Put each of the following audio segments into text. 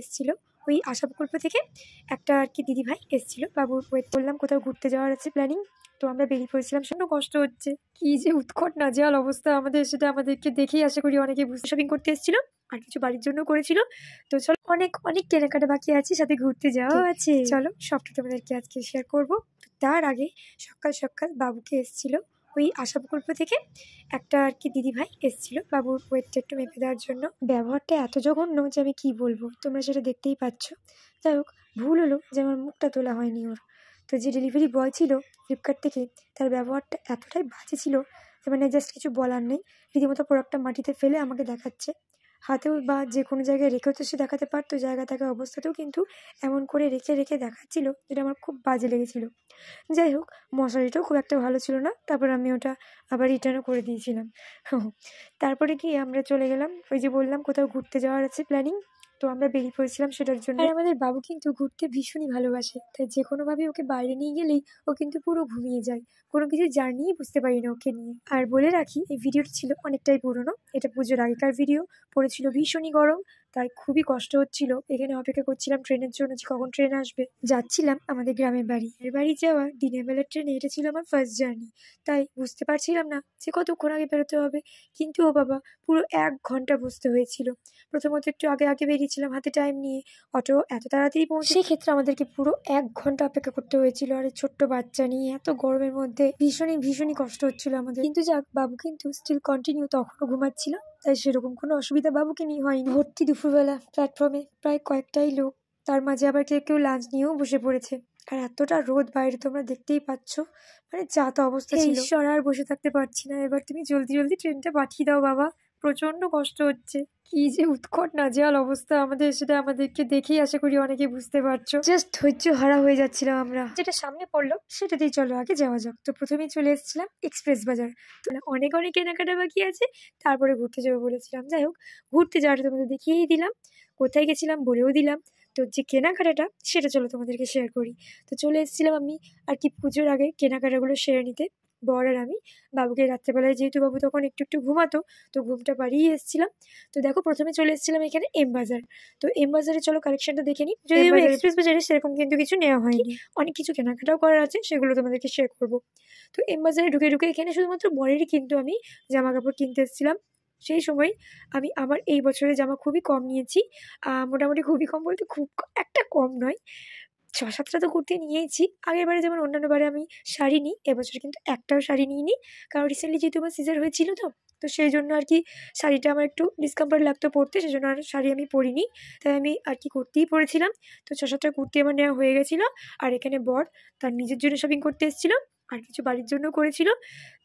এসেছিল ওই আশা প্রকল্প থেকে একটা আর কি দিদিভাই এসেছিল, বাবুর ওয়েট করলাম, কোথাও ঘুরতে যাওয়ার আছে প্ল্যানিং। তো আমরা বেরিয়ে পড়েছিলাম, সেটা কষ্ট হচ্ছে, কি যে উৎকট নাজেহাল অবস্থা আমাদের, সেটা আমাদেরকে দেখেই আশা করি অনেকে বুঝতে। শপিং করতে এসেছিল আর কিছু বাড়ির জন্য করেছিল। তো চলো, অনেক অনেক কেনাকাটা বাকি আছে, সাথে ঘুরতে যাওয়া আছে, চলো সবটা তোমাদেরকে আজকে শেয়ার করবো। তার আগে সকাল সকাল বাবুকে এসেছিল ওই আশা প্রকল্প থেকে একটা আর কি দিদিভাই এসেছিল বাবুর ওয়েটটা একটু মেপে দেওয়ার জন্য। ব্যবহারটা এত জঘন্য যে আমি কি বলবো, তোমরা সেটা দেখতেই পাচ্ছ। যাই হোক, ভুল হলো যে আমার মুখটা তোলা হয়নি ওর। তো যে ডেলিভারি বয় ছিল ফ্লিপকার্ট থেকে, তার ব্যবহারটা এতটাই বাজে ছিল যে মানে জাস্ট কিছু বলার নেই। রীতিমতো প্রোডাক্টটা মাটিতে ফেলে আমাকে দেখাচ্ছে, হাতেও বা যে কোনো জায়গায় রেখেও তো সে দেখাতে পারতো, জায়গা থাকা অবস্থাতেও কিন্তু এমন করে রেখে রেখে দেখাচ্ছিল, যেটা আমার খুব বাজে লেগেছিল। যাই হোক, মশারিটাও খুব একটা ভালো ছিল না, তারপর আমি ওটা আবার রিটার্নও করে দিয়েছিলাম। তারপরে কি আমরা চলে গেলাম, ওই যে বললাম কোথাও ঘুরতে যাওয়ার আছে প্ল্যানিং। তো আমরা বেরিয়ে পড়েছিলাম সেটার জন্য। আর আমাদের বাবু কিন্তু ঘুরতে ভীষণই ভালোবাসে, তাই যে কোনোভাবে ওকে বাইরে নিয়ে গেলেই ও কিন্তু পুরো ঘুমিয়ে যায়, কোনো কিছু জার্নিই বুঝতে পারি না ওকে নিয়ে। আর বলে রাখি, এই ভিডিওটা ছিল অনেকটাই পুরনো, এটা পুজোর আগেকার ভিডিও। পড়েছিল ভীষণই গরম, তাই খুবই কষ্ট হচ্ছিল। এখানে অপেক্ষা করছিলাম ট্রেনের জন্য, যে কখন ট্রেন আসবে। যাচ্ছিলাম আমাদের গ্রামের বাড়ি, এর বাড়ি যাওয়া দিনের বেলার ট্রেনে, এটা ছিল আমার ফার্স্ট জার্নি। তাই বুঝতে পারছিলাম না যে কতক্ষণ আগে বেরোতে হবে, কিন্তু ও বাবা, পুরো 1 ঘন্টা বসতে হয়েছিল। প্রথমত একটু আগে আগে বেরিয়েছিলাম হাতে টাইম নিয়ে, অটো এত তাড়াতাড়ি পৌঁছে, সেক্ষেত্রে আমাদেরকে পুরো 1 ঘন্টা অপেক্ষা করতে হয়েছিল। আর এই ছোট্ট বাচ্চা নিয়ে এত গরমের মধ্যে ভীষণই ভীষণই কষ্ট হচ্ছিল আমাদের। কিন্তু যাক, বাবু কিন্তু স্টিল কন্টিনিউ তখনও ঘুমাচ্ছিল, তাই সেরকম কোনো অসুবিধা বাবুকে নিয়ে হয়নি। ভর্তি দুপুরবেলা প্ল্যাটফর্মে প্রায় কয়েকটাই লোক, তার মাঝে আবার কেউ কেউ লাঞ্চ নিয়েও বসে পড়েছে। আর এতটা রোদ বাইরে, তোমরা দেখতেই পাচ্ছ, মানে যা তো অবস্থা ছিল। ঈশ্বর, আর বসে থাকতে পারছি না, এবার তুমি জলদি জলদি ট্রেনটা পাঠিয়ে দাও বাবা, প্রচন্ড কষ্ট হচ্ছে। কি যে উৎকট নাজেহাল অবস্থা আমাদের, সেটা আমাদেরকে দেখেই আশা করি অনেকে বুঝতে পারছো। জাস্ট ধৈর্য হারা হয়ে যাচ্ছিলাম আমরা। যেটা সামনে পড়লো সেটাতেই চলো আগে যাওয়া যাক। তো প্রথমেই চলে এসেছিলাম এক্সপ্রেস বাজার। তো অনেক অনেক কেনাকাটা বাকি আছে, তারপরে ঘুরতে যাবো বলেছিলাম। যাই হোক, ঘুরতে যাওয়াটা তোমাদের দেখিয়েই দিলাম, কোথায় গেছিলাম বলেও দিলাম। তো যে কেনাকাটাটা, সেটা চলো তোমাদেরকে শেয়ার করি। তো চলে এসেছিলাম আমি আর কি পুজোর আগে কেনাকাটাগুলো সেরে নিতে। বর আর আমি বাবুকে রাত্রেবেলায়, যেহেতু বাবু তখন একটু একটু ঘুমাতো, তো ঘুমটা পাড়িয়ে এসেছিলাম। তো দেখো, প্রথমে চলে এসেছিলাম এখানে এম বাজার। তো এম বাজারে চলো কালেকশনটা দেখে নিই। যদি এক্সপ্রেস বাজারে সেরকম কিন্তু কিছু নেওয়া হয়নি, অনেক কিছু কেনাকাটাও করার আছে, সেগুলো তোমাদেরকে শেয়ার করবো। তো এম বাজারে ঢুকে ঢুকে এখানে শুধুমাত্র বরেরই কিন্তু আমি জামা কাপড় কিনতে এসেছিলাম। সেই সময় আমি আমার এই বছরের জামা খুবই কম নিয়েছি, মোটামুটি খুবই কম বলতে খুব একটা কম নয়, 6-7টা তো কুর্তি নিয়েইছি। আগের বারে যেমন অন্যান্য বারে আমি শাড়ি নিই, এবছর কিন্তু একটাও শাড়ি নিইনি, কারণ রিসেন্টলি যেহেতু আমার সিজার হয়েছিল, তো সেই জন্য আর কি শাড়িটা আমার একটু ডিসকমফর্ট লাগতো পরতে, সেই জন্য আর শাড়ি আমি পরিনি। তাই আমি আর কি কুর্তিই পরেছিলাম। তো 6-7টা কুর্তি আমার নেওয়া হয়ে গেছিলো। আর এখানে বর তার নিজের জন্য শপিং করতে এসেছিলো, আর কিছু বাড়ির জন্য করেছিল।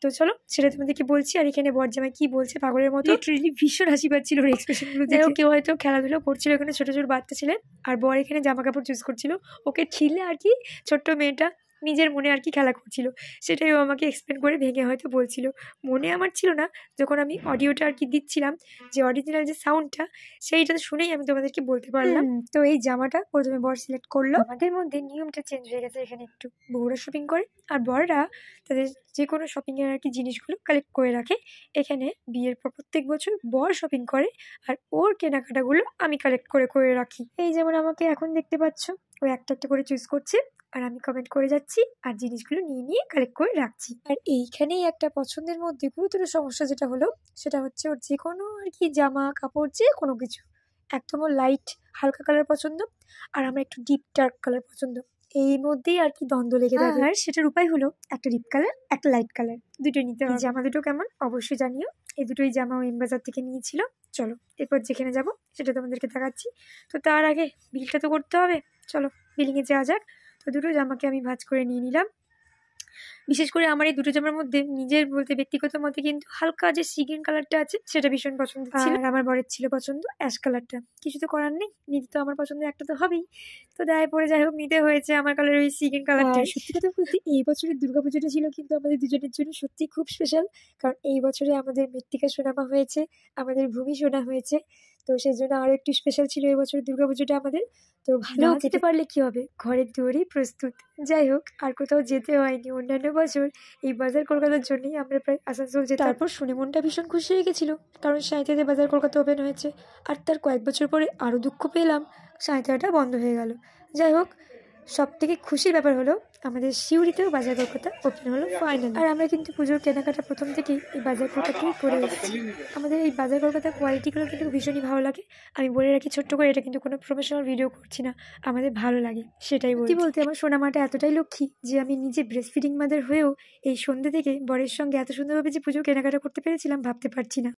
তো চলো সেটা তোমাদেরকে বলছি। আর এখানে বর জামাই কি বলছে পাগলের মতো, লিটারেলি ভীষণ হাসি পাচ্ছিল ওর এক্সপ্রেশনগুলো দেখে। কেউ হয়তো খেলাধুলো করছিল, এখানে ছোট ছোট বাচ্চা ছিলেন, আর বর এখানে জামা কাপড় চুজ করছিল। ওকে ছিলে আর কি ছোট্ট মেয়েটা নিজের মনে আর কি খেলা করছিল, সেটাই ও আমাকে এক্সপ্লেন করে ভেঙে হয়তো বলছিল। মনে আমার ছিল না, যখন আমি অডিওটা আর কি দিচ্ছিলাম, যে অরিজিনাল যে সাউন্ডটা, সেইটা শুনেই আমি তোমাদেরকে বলতে পারলাম। তো এই জামাটা প্রথমে বর সিলেক্ট করলো। আমাদের মধ্যে নিয়মটা চেঞ্জ হয়ে গেছে, এখানে একটু বউরা শপিং করে আর বররা তাদের যে কোনো শপিংয়ের আর কি জিনিসগুলো কালেক্ট করে রাখে। এখানে বিয়ের পর প্রত্যেক বছর বর শপিং করে, আর ওর কেনাকাটাগুলো আমি কালেক্ট করে করে রাখি। এই যেমন আমাকে এখন দেখতে পাচ্ছ, ও একটা একটা করে চুজ করছে, আর আমি কমেন্ট করে যাচ্ছি, আর জিনিসগুলো নিয়ে নিয়ে কালেক্ট করে রাখছি। আর এইখানেই একটা পছন্দের মধ্যে গুরুতর সমস্যা যেটা হলো, সেটা হচ্ছে ওর যে কোনো আর কি জামা কাপড়, যে কোনো কিছু একদম ওর লাইট হালকা কালার পছন্দ, আর আমার একটু ডিপ ডার্ক কালার পছন্দ। এই মধ্যেই আর কি দ্বন্দ্ব লেগে থাকে। আর সেটার উপায় হলো একটা ডিপ কালার, একটা লাইট কালার, দুটোই নিতে হবে। জামা দুটো কেমন অবশ্যই জানিও। এই দুটোই জামা ও এম বাজার থেকে নিয়েছিল। চলো এরপর যেখানে যাব সেটা তোমাদেরকে দেখাচ্ছি। তো তার আগে বিলটা তো করতে হবে, চলো বিলিংয়ে যাওয়া যাক। তো দুটো জামাকে আমি ভাঁজ করে নিয়ে নিলাম। বিশেষ করে আমার এই দুটো জামার মধ্যে নিজের বলতে ব্যক্তিগত মতে কিন্তু হালকা যে সি গ্রিন কালারটা আছে, সেটা ভীষণ পছন্দ ছিল। আর আমার বরের ছিল পছন্দ অ্যাশ কালারটা। কিছু তো করার নেই, নিতে তো আমার পছন্দ একটা তো হবেই। তো দায় পরে যাই হোক নিতে হয়েছে আমার কালার ওই সি গ্রিন কালারটা। সত্যি কথা বলতে এই বছরের দুর্গাপুজোটা ছিল কিন্তু আমাদের দুজনের জন্য সত্যি খুব স্পেশাল, কারণ এই বছরে আমাদের মৃত্তিকা সোনামা হয়েছে, আমাদের ভূমি সোনা হয়েছে। তো তো সেই জন্য আরও একটু স্পেশাল ছিল এবছর দুর্গাপুজোটা আমাদের। তো ভালো যেতে পারলে কি হবে, ঘরের দুয়ারেই প্রস্তুত। যাই হোক, আর কোথাও যেতে হয়নি। অন্যান্য বছর এই বাজার কলকাতার জন্যই আমরা প্রায় আসানসোল যেতাম। তারপর শুনে মনটা ভীষণ খুশি হয়ে গেছিলো, কারণ সাঁইথিয়াতে বাজার কলকাতা ওপেন হয়েছে। আর তার কয়েক বছর পরে আরও দুঃখ পেলাম, সাঁইথিয়াটা বন্ধ হয়ে গেল। যাই হোক, সব থেকে খুশির ব্যাপার হলো আমাদের সিউড়িতেও বাজার কলকাতা ওপেন হলো ফাইনাল। আর আমরা কিন্তু পুজোর কেনাকাটা প্রথম থেকেই এই বাজার কলকাতায় করে এসেছি। আমাদের এই বাজার কলকাতার কোয়ালিটিগুলো কিন্তু ভীষণই ভালো লাগে। আমি বলে রাখি ছোট্ট করে, এটা কিন্তু কোনো প্রফেশনাল ভিডিও করছি না, আমাদের ভালো লাগে সেটাই বলতে। আমার সোনামাটা এতটাই লক্ষ্মী যে আমি নিজে ব্রেস্ট ফিডিং মাদার হয়েও এই সন্ধ্যে থেকে বরের সঙ্গে এত সুন্দরভাবে যে পুজোর কেনাকাটা করতে পেরেছিলাম ভাবতে পারছি না।